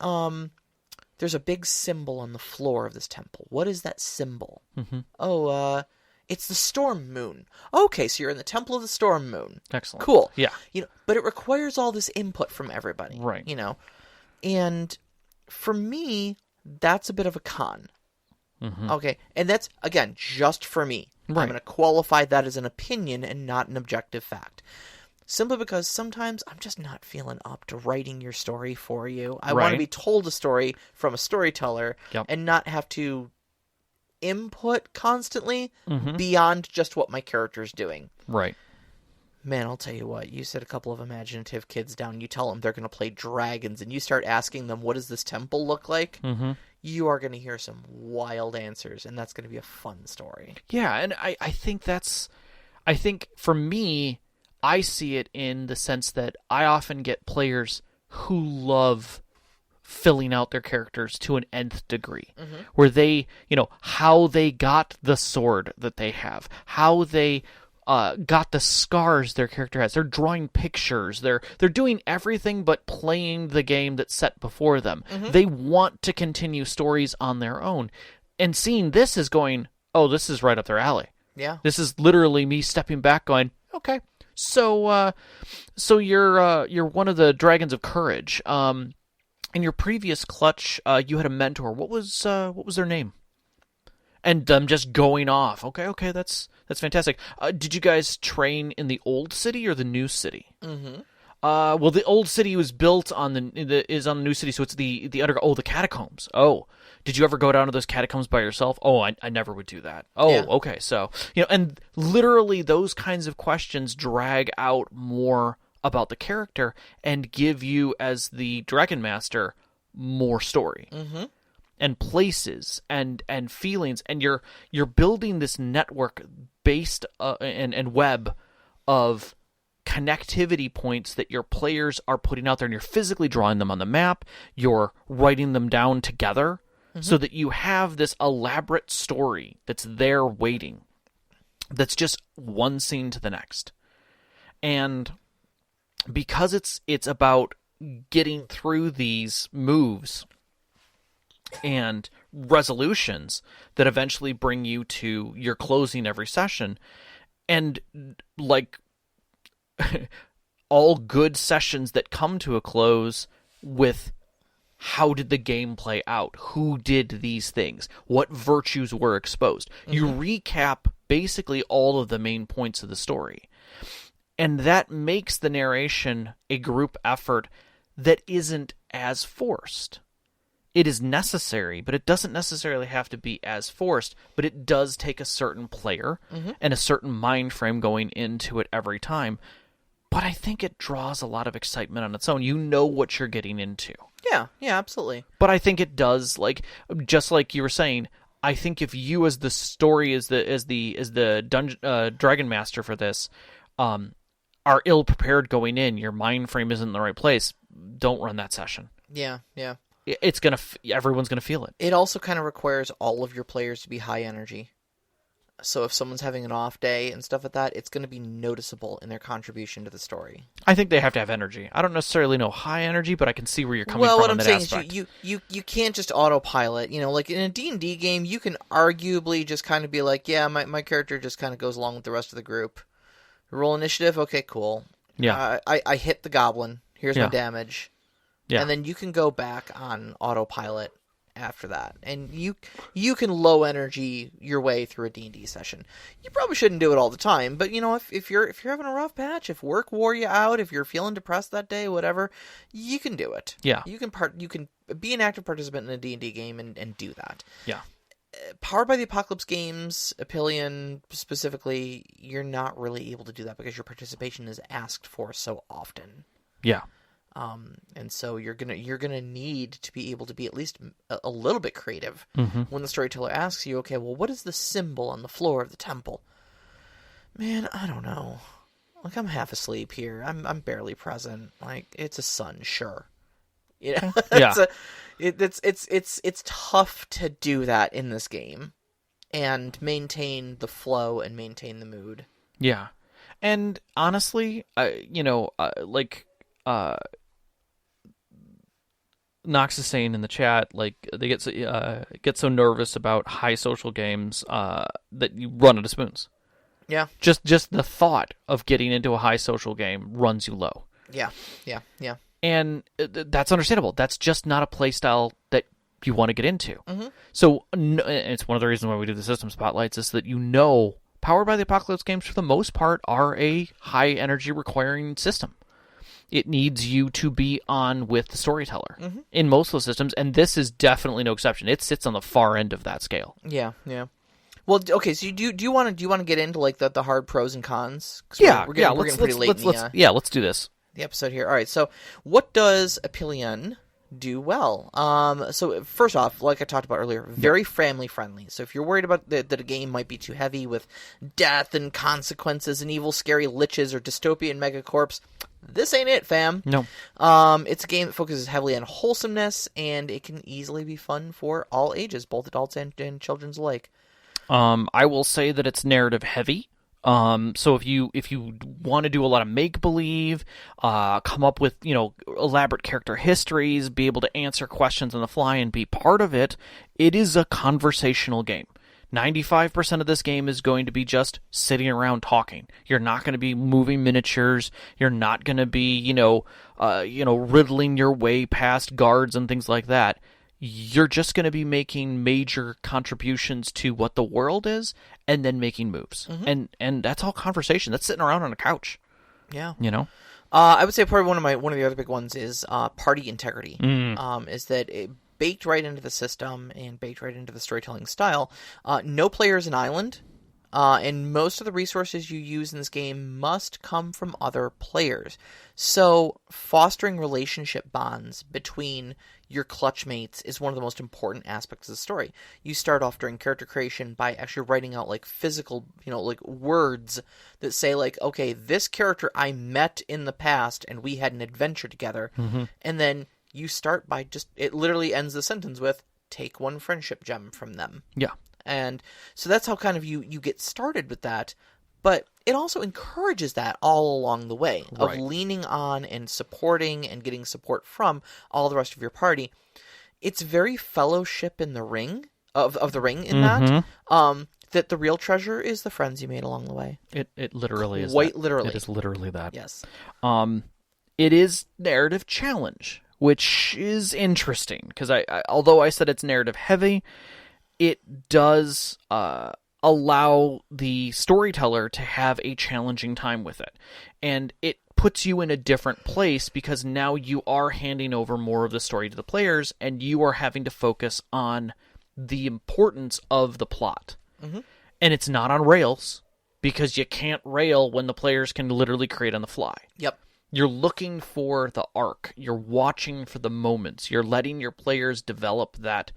there's a big symbol on the floor of this temple. What is that symbol? Mm-hmm. Oh, it's the storm moon. Okay, so you're in the temple of the storm moon. Excellent. Cool. Yeah. But it requires all this input from everybody. Right. And for me, that's a bit of a con. Mm-hmm. Okay, and that's, again, just for me. Right. I'm going to qualify that as an opinion and not an objective fact. Simply because sometimes I'm just not feeling up to writing your story for you. I want to be told a story from a storyteller and not have to input constantly beyond just what my character's doing. Right. Man, I'll tell you what. You sit a couple of imaginative kids down, you tell them they're going to play dragons, and you start asking them, what does this temple look like? Mm-hmm. You are going to hear some wild answers, and that's going to be a fun story. Yeah, and I think for me, I see it in the sense that I often get players who love filling out their characters to an nth degree, where they, how they got the sword that they have, how they got the scars their character has. They're drawing pictures. They're doing everything but playing the game that's set before them. They want to continue stories on their own. And seeing this is going, oh, this is right up their alley. Yeah. This is literally me stepping back going, okay, so you're one of the Dragons of Courage. In your previous clutch, you had a mentor. What was their name? And them just going off. Okay, that's fantastic. Did you guys train in the old city or the new city? Mm-hmm. Well, the old city was built on the new city, so it's the the catacombs. Oh, did you ever go down to those catacombs by yourself? Oh, I never would do that. Oh, yeah. Okay, so and literally those kinds of questions drag out more about the character and give you, as the Dragon Master, more story. Mm-hmm. And places and feelings, and you're building this network based and web of connectivity points that your players are putting out there, and you're physically drawing them on the map. You're writing them down together so that you have this elaborate story that's there waiting. That's just one scene to the next, and because it's about getting through these moves and resolutions that eventually bring you to your closing every session. And like all good sessions that come to a close with, how did the game play out? Who did these things? What virtues were exposed? You recap basically all of the main points of the story. And that makes the narration a group effort that isn't as forced. It is necessary, but it doesn't necessarily have to be as forced, but it does take a certain player and a certain mind frame going into it every time. But I think it draws a lot of excitement on its own. You know what you're getting into. Yeah, absolutely. But I think it does, just like you were saying, I think if you as the story, as the Dragon Master for this, are ill prepared going in, your mind frame isn't in the right place, don't run that session. Yeah. It's everyone's gonna feel it. It also kind of requires all of your players to be high energy. So if someone's having an off day and stuff like that, it's going to be noticeable in their contribution to the story. I think they have to have energy. I don't necessarily know high energy, but I can see where you're coming from. Well, what on I'm that saying aspect. is you can't just autopilot. Like in a D&D game, you can arguably just kind of be like, yeah, my character just kind of goes along with the rest of the group. Roll initiative, okay, cool. Yeah. I hit the goblin. Here's my damage. Yeah. And then you can go back on autopilot after that. And you can low energy your way through a D&D session. You probably shouldn't do it all the time, but if you're having a rough patch, if work wore you out, if you're feeling depressed that day, whatever, you can do it. Yeah. You can be an active participant in a D&D game and do that. Yeah. Powered by the Apocalypse games, Epyllion specifically, you're not really able to do that because your participation is asked for so often. Yeah. And so you're gonna need to be able to be at least a little bit creative when the storyteller asks you, okay, well, what is the symbol on the floor of the temple? Man, I don't know. Like, I'm half asleep here. I'm barely present. Like, it's a sun, sure. You know, Yeah. it's tough to do that in this game and maintain the flow and maintain the mood. Yeah. And honestly, Knox is saying in the chat, like, they get so nervous about high social games that you run out of spoons. Yeah. Just the thought of getting into a high social game runs you low. Yeah. And that's understandable. That's just not a play style that you want to get into. Mm-hmm. So it's one of the reasons why we do the system spotlights is that Powered by the Apocalypse games, for the most part, are a high energy requiring system. It needs you to be on with the storyteller in most of those systems, and this is definitely no exception. It sits on the far end of that scale. Yeah. Well, okay. So do you want to get into like the hard pros and cons? Yeah, we're getting pretty late in let's do this. The episode here. All right. So what does Epyllion do well? So first off, like I talked about earlier, very family friendly. So if you're worried about that a game might be too heavy with death and consequences and evil, scary liches or dystopian megacorps, this ain't it, fam. No. It's a game that focuses heavily on wholesomeness, and it can easily be fun for all ages, both adults and children alike. I will say that it's narrative heavy. So if you want to do a lot of make believe, come up with elaborate character histories, be able to answer questions on the fly and be part of it, it is a conversational game. 95% of this game is going to be just sitting around talking. You're not going to be moving miniatures. You're not going to be riddling your way past guards and things like that. You're just going to be making major contributions to what the world is and then making moves. And that's all conversation. That's sitting around on a couch. Yeah. I would say probably one of the other big ones is party integrity. Is that it baked right into the system and baked right into the storytelling style. No player is an island. And most of the resources you use in this game must come from other players. So fostering relationship bonds between your clutchmates is one of the most important aspects of the story. You start off during character creation by actually writing out like physical, like words that say like, okay, this character I met in the past and we had an adventure together. And then you start by it literally ends the sentence with, take one friendship gem from them. Yeah. And so that's how kind of you get started with that. But it also encourages that all along the way of leaning on and supporting and getting support from all the rest of your party. It's very Fellowship in the Ring, of the Ring in that the real treasure is the friends you made along the way. It literally is. Quite literally. It is literally that. Yes. It is narrative challenge, which is interesting because although I said it's narrative heavy, it does allow the storyteller to have a challenging time with it. And it puts you in a different place because now you are handing over more of the story to the players and you are having to focus on the importance of the plot. And it's not on rails because you can't rail when the players can literally create on the fly. Yep. You're looking for the arc. You're watching for the moments. You're letting your players develop that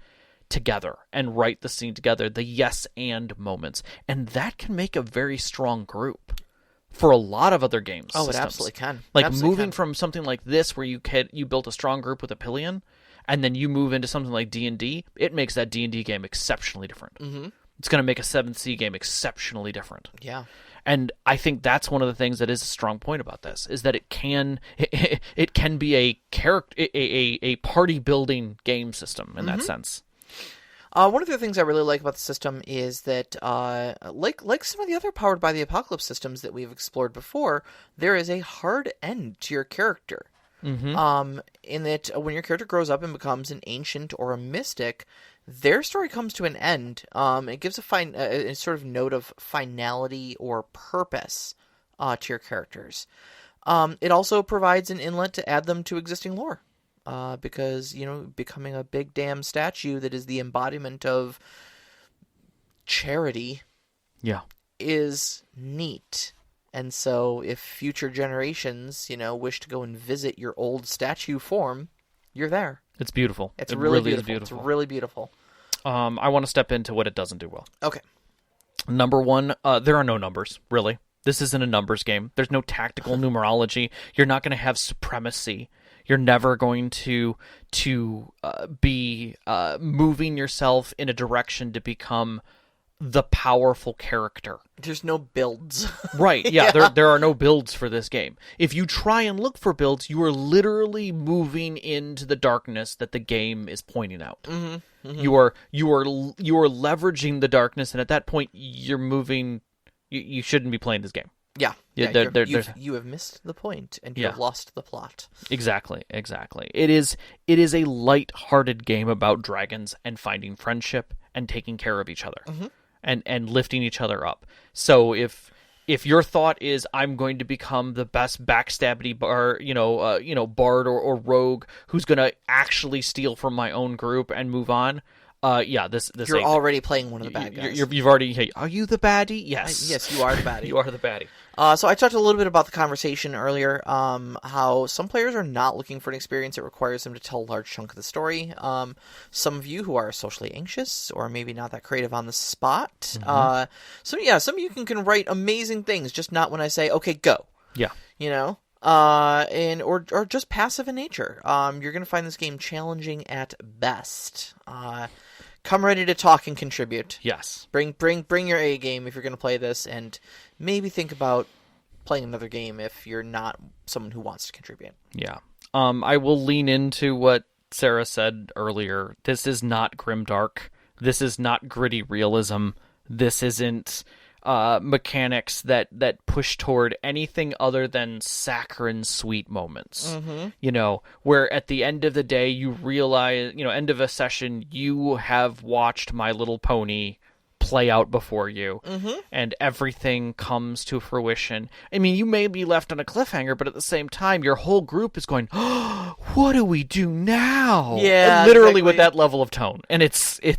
together and write the scene together, the yes and moments. And that can make a very strong group for a lot of other games. Oh, systems. It absolutely can. Like absolutely moving can. from something like this where you built a strong group with Epyllion, and then you move into something like D&D, it makes that D&D game exceptionally different. It's going to make a 7th Sea game exceptionally different. Yeah. And I think that's one of the things that is a strong point about this, is that it can be a party building game system in that sense. One of the things I really like about the system is that, like some of the other Powered by the Apocalypse systems that we've explored before, there is a hard end to your character. In that when your character grows up and becomes an ancient or a mystic, their story comes to an end. It gives a sort of note of finality or purpose to your characters. It also provides an inlet to add them to existing lore. Because, becoming a big damn statue that is the embodiment of charity is neat. And so if future generations, wish to go and visit your old statue form, you're there. It's beautiful. It's it really is beautiful. It's really beautiful. I want to step into what it doesn't do well. Okay. Number one, there are no numbers, really. This isn't a numbers game. There's no tactical numerology. You're not going to have supremacy. You're never going to be moving yourself in a direction to become the powerful character. There's no builds. Right, yeah. There are no builds for this game. If you try and look for builds, you are literally moving into the darkness that the game is pointing out. Mm-hmm. Mm-hmm. You are leveraging the darkness, and at that point, you're moving. You shouldn't be playing this game. Yeah. You have missed the point, and you have lost the plot. Exactly. It is a light-hearted game about dragons and finding friendship and taking care of each other. Mm-hmm. And lifting each other up. So if your thought is I'm going to become the best backstabby bard or rogue who's going to actually steal from my own group and move on, this you're already playing one of the bad guys. You've already. Hey, are you the baddie? Yes, yes, you are the baddie. You are the baddie. So I talked a little bit about the conversation earlier, how some players are not looking for an experience that requires them to tell a large chunk of the story. Some of you who are socially anxious or maybe not that creative on the spot. Mm-hmm. Some of you can write amazing things, just not when I say, okay, go. Yeah. Or just passive in nature. You're going to find this game challenging at best. Come ready to talk and contribute. Yes. Bring your A game if you're going to play this, and maybe think about playing another game if you're not someone who wants to contribute. Yeah. I will lean into what Sarah said earlier. This is not grimdark. This is not gritty realism. This isn't mechanics that push toward anything other than saccharine sweet moments. Mm-hmm. Where at the end of the day you realize, end of a session, you have watched My Little Pony play out before you, mm-hmm. and everything comes to fruition. I mean, you may be left on a cliffhanger, but at the same time, your whole group is going, oh, what do we do now? Yeah, literally exactly. with that level of tone. And it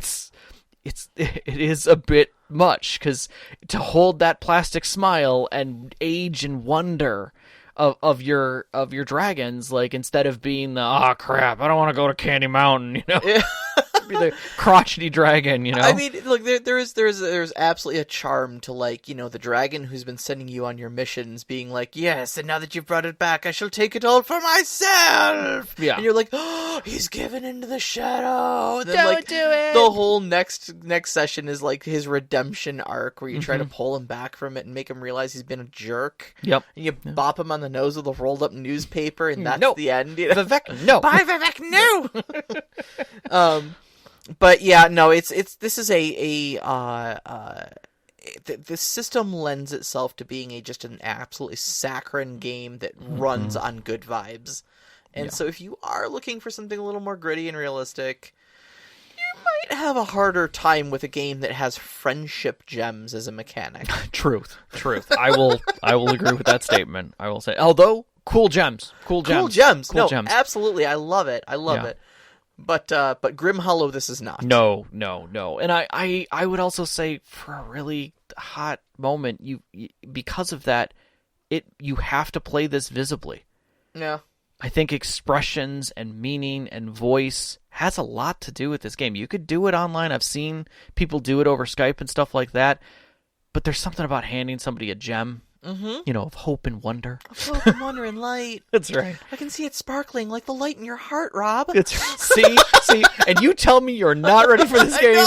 is a bit much, because to hold that plastic smile and age and wonder of your dragons, like, instead of being the crap, I don't want to go to Candy Mountain, Yeah. be the crotchety dragon, I mean, look, there's absolutely a charm to, like, the dragon who's been sending you on your missions being like, yes, and now that you've brought it back, I shall take it all for myself. Yeah. And you're like, oh, he's given into the shadow. And then, Don't do it. The whole next session is like his redemption arc, where you try to pull him back from it and make him realize he's been a jerk. Yep. And you bop him on the nose with a rolled up newspaper, and that's the end. Vivek, no. Bye, Vivek, no. But yeah, no, this is the system lends itself to being just an absolutely saccharine game that runs on good vibes. And so if you are looking for something a little more gritty and realistic, you might have a harder time with a game that has friendship gems as a mechanic. Truth. I will agree with that statement. I will say, although cool gems. Gems. Absolutely. I love it. it. But Grim Hollow, this is not. No. And I would also say, for a really hot moment, you because of that, you have to play this visibly. Yeah. I think expressions and meaning and voice has a lot to do with this game. You could do it online. I've seen people do it over Skype and stuff like that. But there's something about handing somebody a gem, of hope and wonder. Of hope and wonder and light. That's right. I can see it sparkling like the light in your heart, Rob. It's see, and you tell me you're not ready for this game.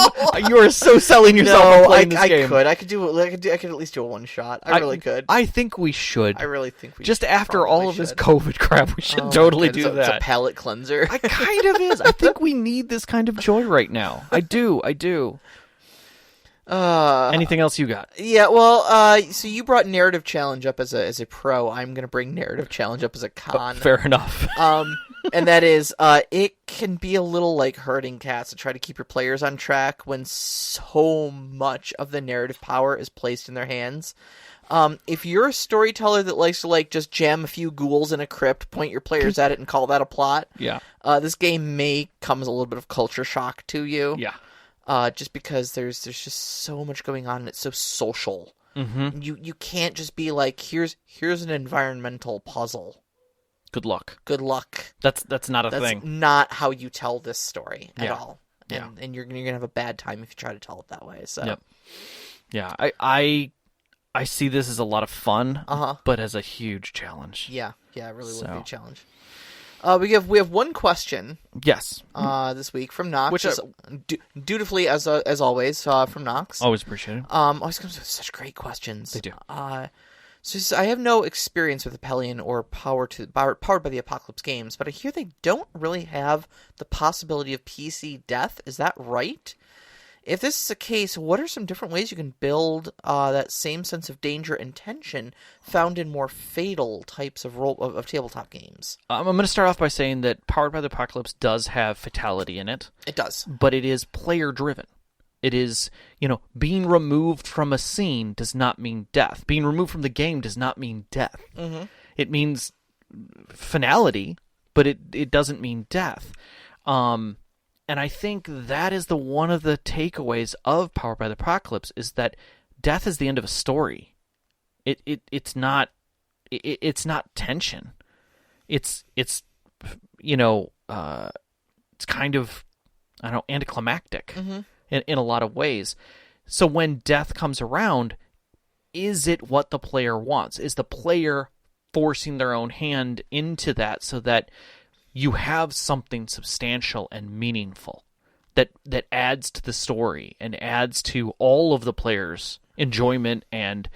You are so selling yourself on playing this game. I could at least do a one shot. I really could. I think we should. I really think we just after all of this COVID crap, we should totally do that. It's a palate cleanser. I kind of is. I think we need this kind of joy right now. I do. Anything else you got? Yeah, well, so you brought narrative challenge up as a pro. I'm going to bring narrative challenge up as a con. Fair enough. And that is, it can be a little like herding cats to try to keep your players on track when so much of the narrative power is placed in their hands. If you're a storyteller that likes to just jam a few ghouls in a crypt, point your players at it, and call that a plot, this game may come as a little bit of culture shock to you. Yeah. Just because there's just so much going on and it's so social. Mm-hmm. You can't just be like, here's an environmental puzzle. Good luck. Good luck. That's not a That's thing. not how you tell this story at all. Yeah. And you're gonna have a bad time if you try to tell it that way. So. Yep. Yeah, I see this as a lot of fun, but as a huge challenge. Yeah, it really would be a challenge. We have one question. Yes. This week from Knox, which dutifully as always from Knox. Always appreciate it. Always comes with such great questions. They do. So I have no experience with Epyllion or Powered by the Apocalypse games, but I hear they don't really have the possibility of PC death. Is that right? If this is the case, what are some different ways you can build that same sense of danger and tension found in more fatal types of tabletop games? I'm going to start off by saying that Powered by the Apocalypse does have fatality in it. It does. But it is player-driven. It is, being removed from a scene does not mean death. Being removed from the game does not mean death. Mm-hmm. It means finality, but it doesn't mean death. And I think that is one of the takeaways of Powered by the Apocalypse is that death is the end of a story. It's not tension. It's kind of, I don't know, anticlimactic in a lot of ways. So when death comes around, is it what the player wants? Is the player forcing their own hand into that so that you have something substantial and meaningful that adds to the story and adds to all of the players' enjoyment and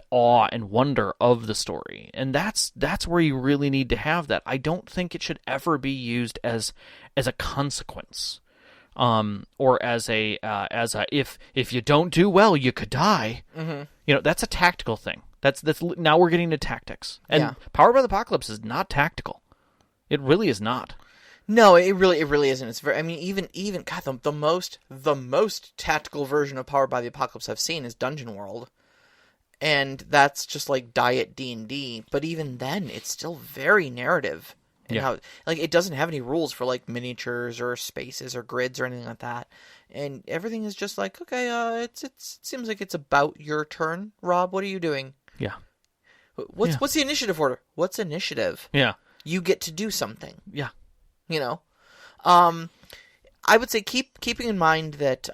awe and wonder of the story? And that's where you really need to have that. I don't think it should ever be used as a consequence, or as a if you don't do well, you could die. Mm-hmm. That's a tactical thing. That's now we're getting to tactics. And Powered by the Apocalypse is not tactical. It really is not. No, it really isn't. It's very. I mean, even God, the most tactical version of Powered by the Apocalypse I've seen is Dungeon World, and that's just like diet D&D. But even then, it's still very narrative. And how, like, it doesn't have any rules for like miniatures or spaces or grids or anything like that, and everything is just like, okay, it seems like it's about your turn. Rob, what are you doing? Yeah. What's the initiative order? What's initiative? Yeah. You get to do something. Yeah. I would say keeping in mind that,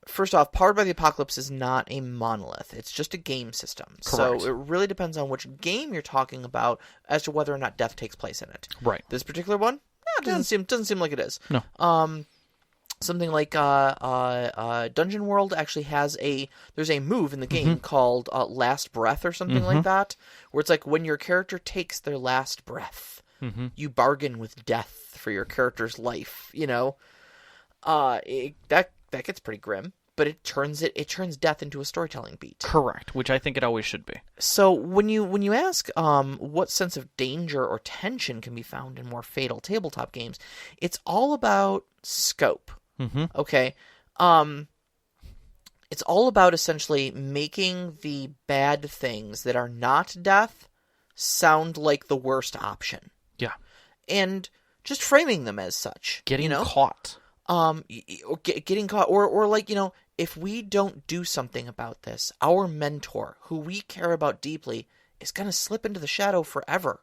first off, Powered by the Apocalypse is not a monolith. It's just a game system. Correct. So it really depends on which game you're talking about as to whether or not death takes place in it. Right. This particular one, doesn't seem like it is. No. Something like Dungeon World actually has there's a move in the game called Last Breath or something like that, where it's like when your character takes their last breath, you bargain with death for your character's life. That gets pretty grim, but it turns death into a storytelling beat. Correct, which I think it always should be. So when you ask what sense of danger or tension can be found in more fatal tabletop games, it's all about scope. Okay, it's all about essentially making the bad things that are not death sound like the worst option. Yeah, and just framing them as such. Getting caught. Getting caught, or like, if we don't do something about this, our mentor, who we care about deeply, is going to slip into the shadow forever.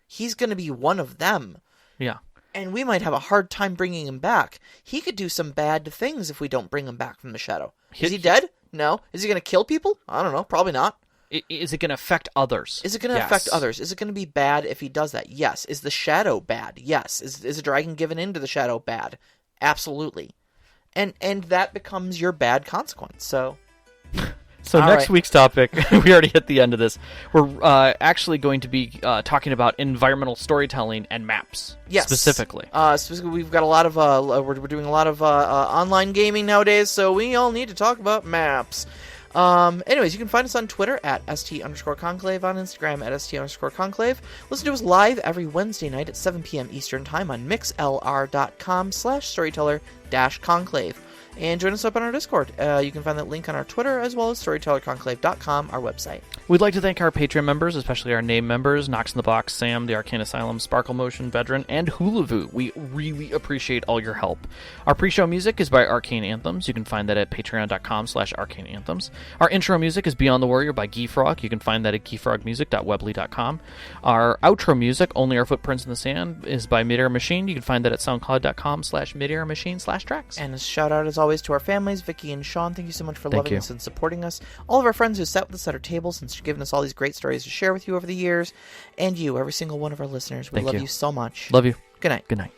He's going to be one of them. Yeah. And we might have a hard time bringing him back. He could do some bad things if we don't bring him back from the shadow. Is he dead? No. Is he going to kill people? I don't know. Probably not. Is it going to affect others? Is it going to affect others? Is it going to be bad if he does that? Yes. Is the shadow bad? Yes. Is a dragon given into the shadow bad? Absolutely. And that becomes your bad consequence. So next week's topic, we already hit the end of this. We're actually going to be talking about environmental storytelling and maps. Yes. Specifically. We've got a lot of we're doing a lot of online gaming nowadays, so we all need to talk about maps. Anyways, you can find us on Twitter at @ST_Conclave, on Instagram at @ST_Conclave. Listen to us live every Wednesday night at 7 p.m. Eastern Time on mixlr.com/storyteller-conclave. And join us up on our Discord. You can find that link on our Twitter, as well as storytellerconclave.com, our website. We'd like to thank our Patreon members, especially our name members, Knox in the Box, Sam, the Arcane Asylum, Sparkle Motion Veteran, and Hulavu. We really appreciate all your help. Our pre-show music is by Arcane Anthems. You can find that at patreon.com/arcaneanthems. Our intro music is Beyond the Warrior by Geefrog. You can find that at geefrogmusic.weebly.com. Our outro music, Only Our Footprints in the Sand, is by Midair Machine. You can find that at soundcloud.com/midairmachine/tracks. And a shout out, as always, to our families, Vicky and Sean. Thank you so much for loving you. us and supporting us. All of our friends who sat with us at our tables and given us all these great stories to share with you over the years. And you, every single one of our listeners. We love you so much. Love you. Good night. Good night.